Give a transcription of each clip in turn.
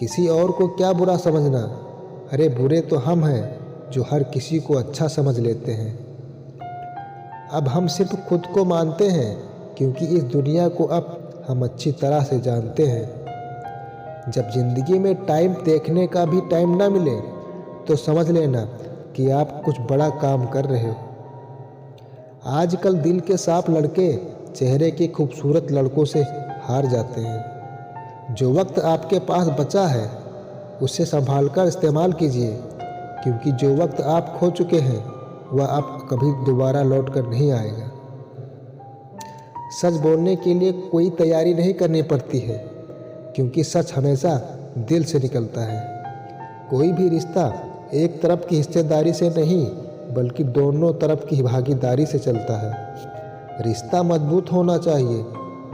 किसी और को क्या बुरा समझना। अरे बुरे तो हम हैं जो हर किसी को अच्छा समझ लेते हैं। अब हम सिर्फ खुद को मानते हैं क्योंकि इस दुनिया को अब हम अच्छी तरह से जानते हैं। जब ज़िंदगी में टाइम देखने का भी टाइम ना मिले तो समझ लेना कि आप कुछ बड़ा काम कर रहे हो। आजकल दिल के साफ लड़के चेहरे के खूबसूरत लड़कों से हार जाते हैं। जो वक्त आपके पास बचा है उसे संभाल कर इस्तेमाल कीजिए, क्योंकि जो वक्त आप खो चुके हैं वह अब कभी दोबारा लौट कर नहीं आएगा। सच बोलने के लिए कोई तैयारी नहीं करनी पड़ती है, क्योंकि सच हमेशा दिल से निकलता है। कोई भी रिश्ता एक तरफ की हिस्सेदारी से नहीं बल्कि दोनों तरफ की भागीदारी से चलता है। रिश्ता मजबूत होना चाहिए,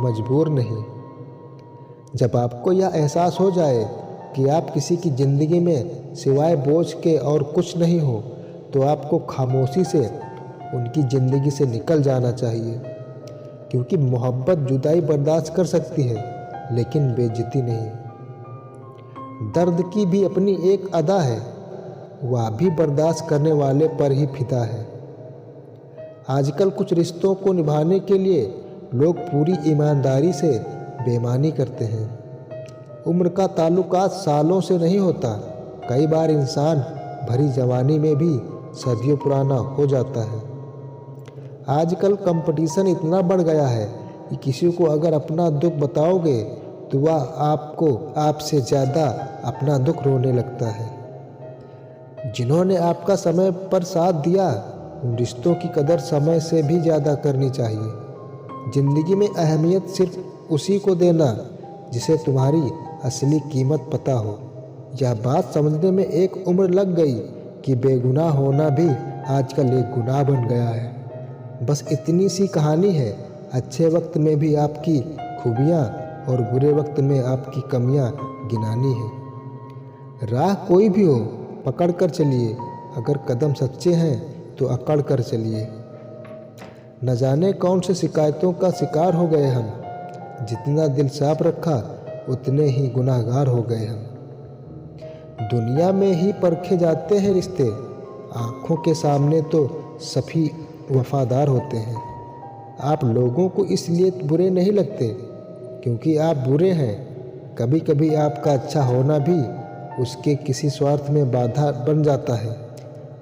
मजबूर नहीं। जब आपको यह एहसास हो जाए कि आप किसी की ज़िंदगी में सिवाय बोझ के और कुछ नहीं हो, तो आपको खामोशी से उनकी ज़िंदगी से निकल जाना चाहिए, क्योंकि मोहब्बत जुदाई बर्दाश्त कर सकती है लेकिन बेइज्जती नहीं। दर्द की भी अपनी एक अदा है, वह भी बर्दाश्त करने वाले पर ही फिदा है। आजकल कुछ रिश्तों को निभाने के लिए लोग पूरी ईमानदारी से बेईमानी करते हैं। उम्र का ताल्लुकात सालों से नहीं होता। कई बार इंसान भरी जवानी में भी सदियों पुराना हो जाता है। आजकल कंपटीशन इतना बढ़ गया है कि किसी को अगर अपना दुख बताओगे तो वह आपसे ज़्यादा अपना दुख रोने लगता है। जिन्होंने आपका समय पर साथ दिया, उन रिश्तों की कदर समय से भी ज़्यादा करनी चाहिए। ज़िंदगी में अहमियत सिर्फ उसी को देना जिसे तुम्हारी असली कीमत पता हो। यह बात समझने में एक उम्र लग गई कि बेगुनाह होना भी आजकल एक गुनाह बन गया है। बस इतनी सी कहानी है। अच्छे वक्त में भी आपकी खूबियाँ और बुरे वक्त में आपकी कमियाँ गिनानी है। राह कोई भी हो, पकड़ कर चलिए। अगर कदम सच्चे हैं तो अकड़ कर चलिए। न जाने कौन से शिकायतों का शिकार हो गए हम। जितना दिल साफ रखा उतने ही गुनाहगार हो गए हम। दुनिया में ही परखे जाते हैं रिश्ते, आँखों के सामने तो सभी वफादार होते हैं। आप लोगों को इसलिए बुरे नहीं लगते क्योंकि आप बुरे हैं। कभी कभी आपका अच्छा होना भी उसके किसी स्वार्थ में बाधा बन जाता है।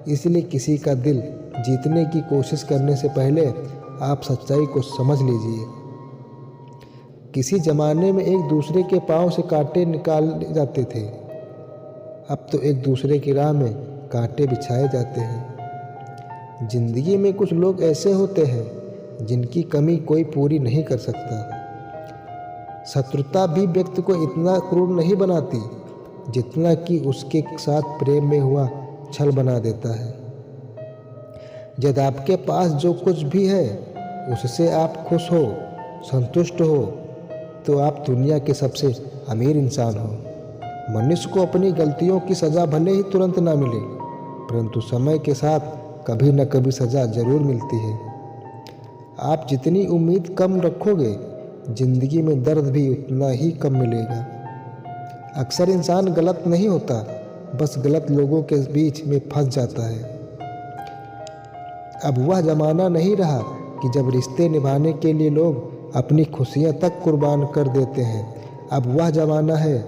इसलिए किसी का दिल जीतने की कोशिश करने से पहले आप सच्चाई को समझ लीजिए। किसी ज़माने में एक दूसरे के पाँव से कांटे निकाले जाते थे, अब तो एक दूसरे की राह में कांटे बिछाए जाते हैं। ज़िंदगी में कुछ लोग ऐसे होते हैं जिनकी कमी कोई पूरी नहीं कर सकता। शत्रुता भी व्यक्ति को इतना क्रूर नहीं बनाती जितना कि उसके साथ प्रेम में हुआ छल बना देता है। जब आपके पास जो कुछ भी है उससे आप खुश हो, संतुष्ट हो, तो आप दुनिया के सबसे अमीर इंसान हो। मनुष्य को अपनी गलतियों की सज़ा भले ही तुरंत ना मिले, परंतु समय के साथ कभी न कभी सज़ा ज़रूर मिलती है। आप जितनी उम्मीद कम रखोगे, ज़िंदगी में दर्द भी उतना ही कम मिलेगा। अक्सर इंसान गलत नहीं होता, बस गलत लोगों के बीच में फंस जाता है। अब वह ज़माना नहीं रहा कि जब रिश्ते निभाने के लिए लोग अपनी खुशियाँ तक कुर्बान कर देते हैं। अब वह ज़माना है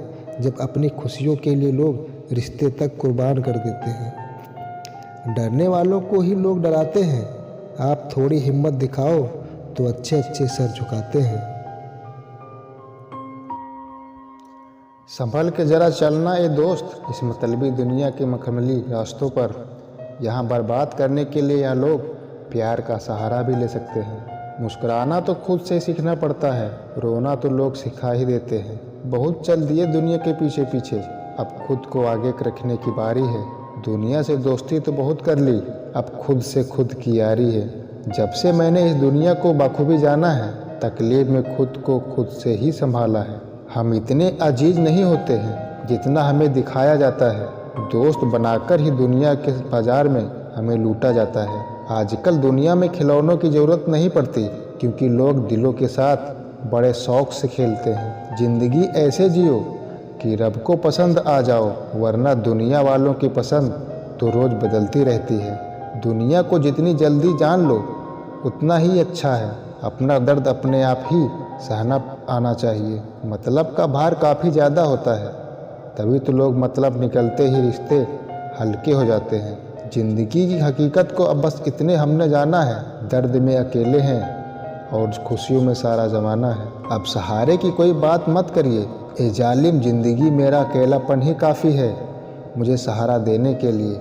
जब अपनी खुशियों के लिए लोग रिश्ते तक कुर्बान कर देते हैं। डरने वालों को ही लोग डराते हैं। आप थोड़ी हिम्मत दिखाओ तो अच्छे अच्छे सर झुकाते हैं। संभल के ज़रा चलना ए दोस्त, इस मतलबी दुनिया के मखमली रास्तों पर। यहाँ बर्बाद करने के लिए यह लोग प्यार का सहारा भी ले सकते हैं। मुस्कुराना तो खुद से सीखना पड़ता है, रोना तो लोग सिखा ही देते हैं। बहुत चल दिए दुनिया के पीछे पीछे, अब खुद को आगे रखने की बारी है। दुनिया से दोस्ती तो बहुत कर ली, अब खुद से खुद की यारी है। जब से मैंने इस दुनिया को बखूबी जाना है, तकलीफ में खुद को खुद से ही संभाला है। हम इतने अजीज नहीं होते हैं जितना हमें दिखाया जाता है। दोस्त बनाकर ही दुनिया के बाजार में हमें लूटा जाता है। आजकल दुनिया में खिलौनों की ज़रूरत नहीं पड़ती, क्योंकि लोग दिलों के साथ बड़े शौक से खेलते हैं। ज़िंदगी ऐसे जियो कि रब को पसंद आ जाओ, वरना दुनिया वालों की पसंद तो रोज़ बदलती रहती है। दुनिया को जितनी जल्दी जान लो उतना ही अच्छा है। अपना दर्द अपने आप ही सहना आना चाहिए। मतलब का भार काफ़ी ज़्यादा होता है, तभी तो लोग मतलब निकलते ही रिश्ते हल्के हो जाते हैं। ज़िंदगी की हकीकत को अब बस इतने हमने जाना है, दर्द में अकेले हैं और खुशियों में सारा ज़माना है। अब सहारे की कोई बात मत करिए, ए जालिम ज़िंदगी मेरा अकेलापन ही काफ़ी है मुझे सहारा देने के लिए।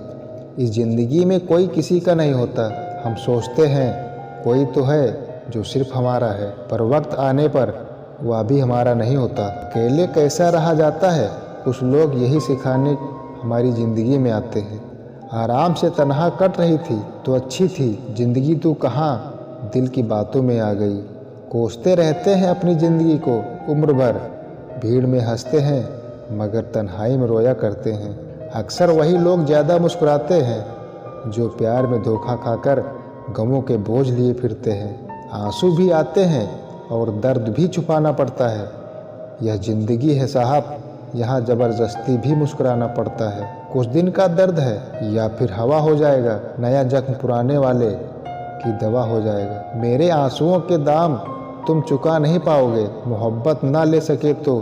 इस ज़िंदगी में कोई किसी का नहीं होता। हम सोचते हैं कोई तो है जो सिर्फ हमारा है, पर वक्त आने पर वह भी हमारा नहीं होता। अकेले कैसा रहा जाता है, कुछ लोग यही सिखाने हमारी ज़िंदगी में आते हैं। आराम से तन्हा कट रही थी तो अच्छी थी ज़िंदगी, तू कहाँ दिल की बातों में आ गई। कोसते रहते हैं अपनी ज़िंदगी को उम्र भर, भीड़ में हंसते हैं मगर तन्हाई में रोया करते हैं। अक्सर वही लोग ज़्यादा मुस्कुराते हैं जो प्यार में धोखा खाकर गमों के बोझ लिए फिरते हैं। आंसू भी आते हैं और दर्द भी छुपाना पड़ता है। यह ज़िंदगी है साहब, यहाँ ज़बरदस्ती भी मुस्कुराना पड़ता है। कुछ दिन का दर्द है या फिर हवा हो जाएगा, नया जख्म पुराने वाले की दवा हो जाएगा। मेरे आंसुओं के दाम तुम चुका नहीं पाओगे, मोहब्बत ना ले सके तो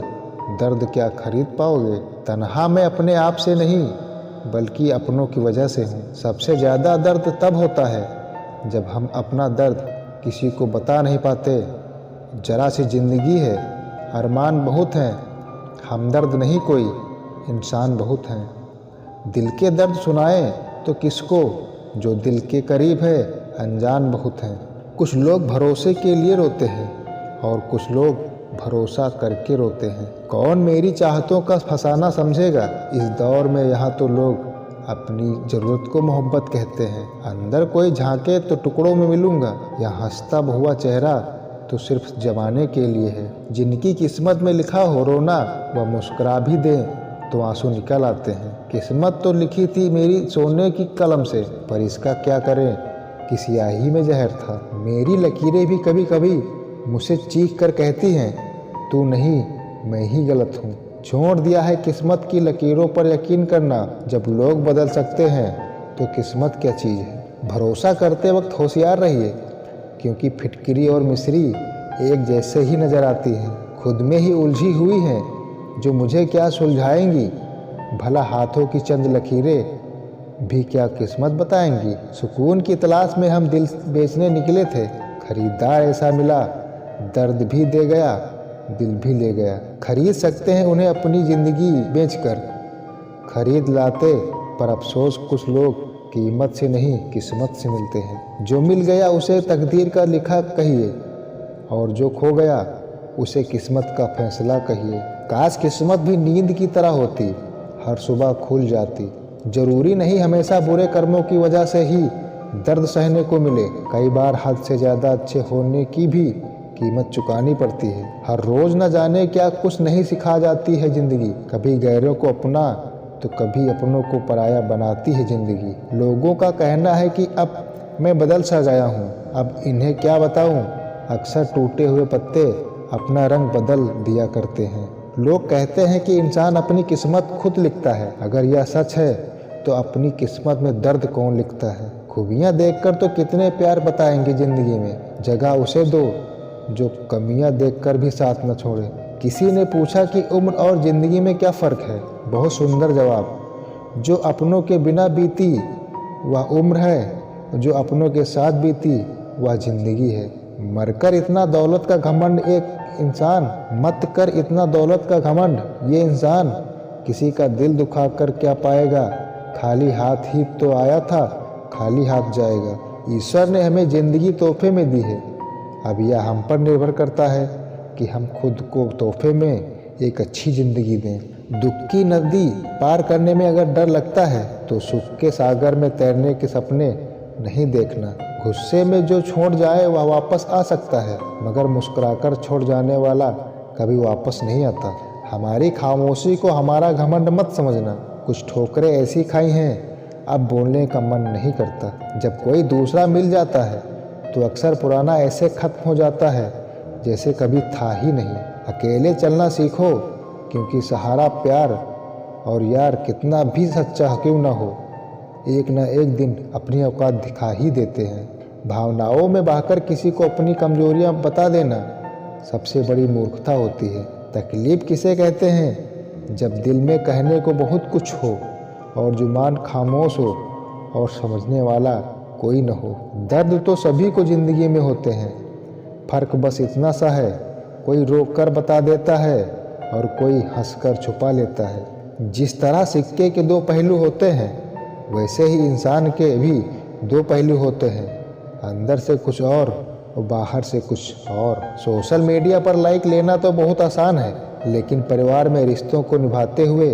दर्द क्या खरीद पाओगे। तन्हा मैं अपने आप से नहीं बल्कि अपनों की वजह से हूँ। सबसे ज़्यादा दर्द तब होता है जब हम अपना दर्द किसी को बता नहीं पाते। जरा सी ज़िंदगी है, अरमान बहुत हैं, हमदर्द नहीं कोई, इंसान बहुत हैं। दिल के दर्द सुनाएं तो किसको, जो दिल के करीब है अनजान बहुत हैं। कुछ लोग भरोसे के लिए रोते हैं और कुछ लोग भरोसा करके रोते हैं। कौन मेरी चाहतों का फसाना समझेगा। इस दौर में यहाँ तो लोग अपनी ज़रूरत को मोहब्बत कहते हैं। अंदर कोई झांके तो टुकड़ों में मिलूँगा, या हंसता हुआ चेहरा तो सिर्फ जमाने के लिए है। जिनकी किस्मत में लिखा हो रोना, वह मुस्कुरा भी दें तो आंसू निकल आते हैं। किस्मत तो लिखी थी मेरी सोने की कलम से, पर इसका क्या करें कि स्याही में जहर था। मेरी लकीरें भी कभी कभी मुझसे चीख कर कहती हैं तू नहीं मैं ही गलत हूँ। छोड़ दिया है किस्मत की लकीरों पर यकीन करना। जब लोग बदल सकते हैं तो किस्मत क्या चीज़ है। भरोसा करते वक्त होशियार रहिए, क्योंकि फिटकरी और मिस्री एक जैसे ही नज़र आती हैं। खुद में ही उलझी हुई हैं जो मुझे क्या सुलझाएंगी। भला हाथों की चंद लकीरें भी क्या किस्मत बताएंगी। सुकून की तलाश में हम दिल बेचने निकले थे, खरीदार ऐसा मिला दर्द भी दे गया दिल भी ले गया। खरीद सकते हैं उन्हें अपनी ज़िंदगी बेचकर, खरीद लाते, पर अफसोस कुछ लोग कीमत से नहीं किस्मत से मिलते हैं। जो मिल गया उसे तकदीर का लिखा कहिए, और जो खो गया उसे किस्मत का फैसला कहिए। काश किस्मत भी नींद की तरह होती, हर सुबह खुल जाती। ज़रूरी नहीं हमेशा बुरे कर्मों की वजह से ही दर्द सहने को मिले। कई बार हद से ज़्यादा अच्छे होने की भी कीमत चुकानी पड़ती है। हर रोज़ न जाने क्या कुछ नहीं सिखा जाती है ज़िंदगी। कभी गैरों को अपना तो कभी अपनों को पराया बनाती है ज़िंदगी। लोगों का कहना है कि अब मैं बदल सा गया हूँ, अब इन्हें क्या बताऊँ। अक्सर टूटे हुए पत्ते अपना रंग बदल दिया करते हैं। लोग कहते हैं कि इंसान अपनी किस्मत खुद लिखता है। अगर यह सच है तो अपनी किस्मत में दर्द कौन लिखता है। खूबियाँ देखकर तो कितने प्यार बताएंगे ज़िंदगी में, जगह उसे दो जो कमियां देखकर भी साथ न छोड़े। किसी ने पूछा कि उम्र और ज़िंदगी में क्या फ़र्क है। बहुत सुंदर जवाब। जो अपनों के बिना बीती वह उम्र है, जो अपनों के साथ बीती वह ज़िंदगी है। मरकर इतना दौलत का घमंड एक इंसान, मत कर इतना दौलत का घमंड ये इंसान। किसी का दिल दुखा कर क्या पाएगा, खाली हाथ ही तो आया था खाली हाथ जाएगा। ईश्वर ने हमें ज़िंदगी तोहफे में दी है, अब यह हम पर निर्भर करता है कि हम खुद को तोहफे में एक अच्छी ज़िंदगी दें। दुख की नदी पार करने में अगर डर लगता है तो सुख के सागर में तैरने के सपने नहीं देखना। गुस्से में जो छोड़ जाए वह वापस आ सकता है, मगर मुस्कुराकर छोड़ जाने वाला कभी वापस नहीं आता। हमारी खामोशी को हमारा घमंड मत समझना। कुछ ठोकरें ऐसी खाई हैं अब बोलने का मन नहीं करता। जब कोई दूसरा मिल जाता है तो अक्सर पुराना ऐसे ख़त्म हो जाता है जैसे कभी था ही नहीं। अकेले चलना सीखो क्योंकि सहारा प्यार और यार कितना भी सच्चा क्यों ना हो, एक ना एक दिन अपनी औकात दिखा ही देते हैं। भावनाओं में बहकर किसी को अपनी कमजोरियां बता देना सबसे बड़ी मूर्खता होती है। तकलीफ किसे कहते हैं? जब दिल में कहने को बहुत कुछ हो और जुबान खामोश हो और समझने वाला कोई न हो। दर्द तो सभी को ज़िंदगी में होते हैं, फ़र्क बस इतना सा है, कोई रोक कर बता देता है और कोई हंसकर छुपा लेता है। जिस तरह सिक्के के दो पहलू होते हैं, वैसे ही इंसान के भी दो पहलू होते हैं, अंदर से कुछ और बाहर से कुछ और। सोशल मीडिया पर लाइक लेना तो बहुत आसान है, लेकिन परिवार में रिश्तों को निभाते हुए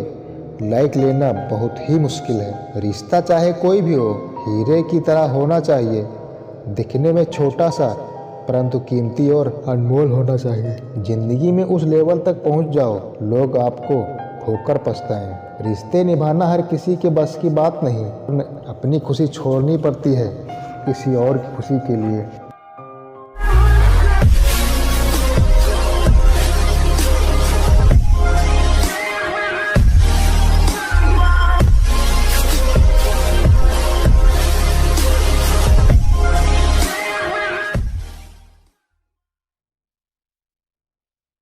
लाइक लेना बहुत ही मुश्किल है। रिश्ता चाहे कोई भी हो, हीरे की तरह होना चाहिए, दिखने में छोटा सा परंतु कीमती और अनमोल होना चाहिए। जिंदगी में उस लेवल तक पहुंच जाओ लोग आपको खोकर पछताएं। रिश्ते निभाना हर किसी के बस की बात नहीं, अपनी खुशी छोड़नी पड़ती है किसी और की खुशी के लिए।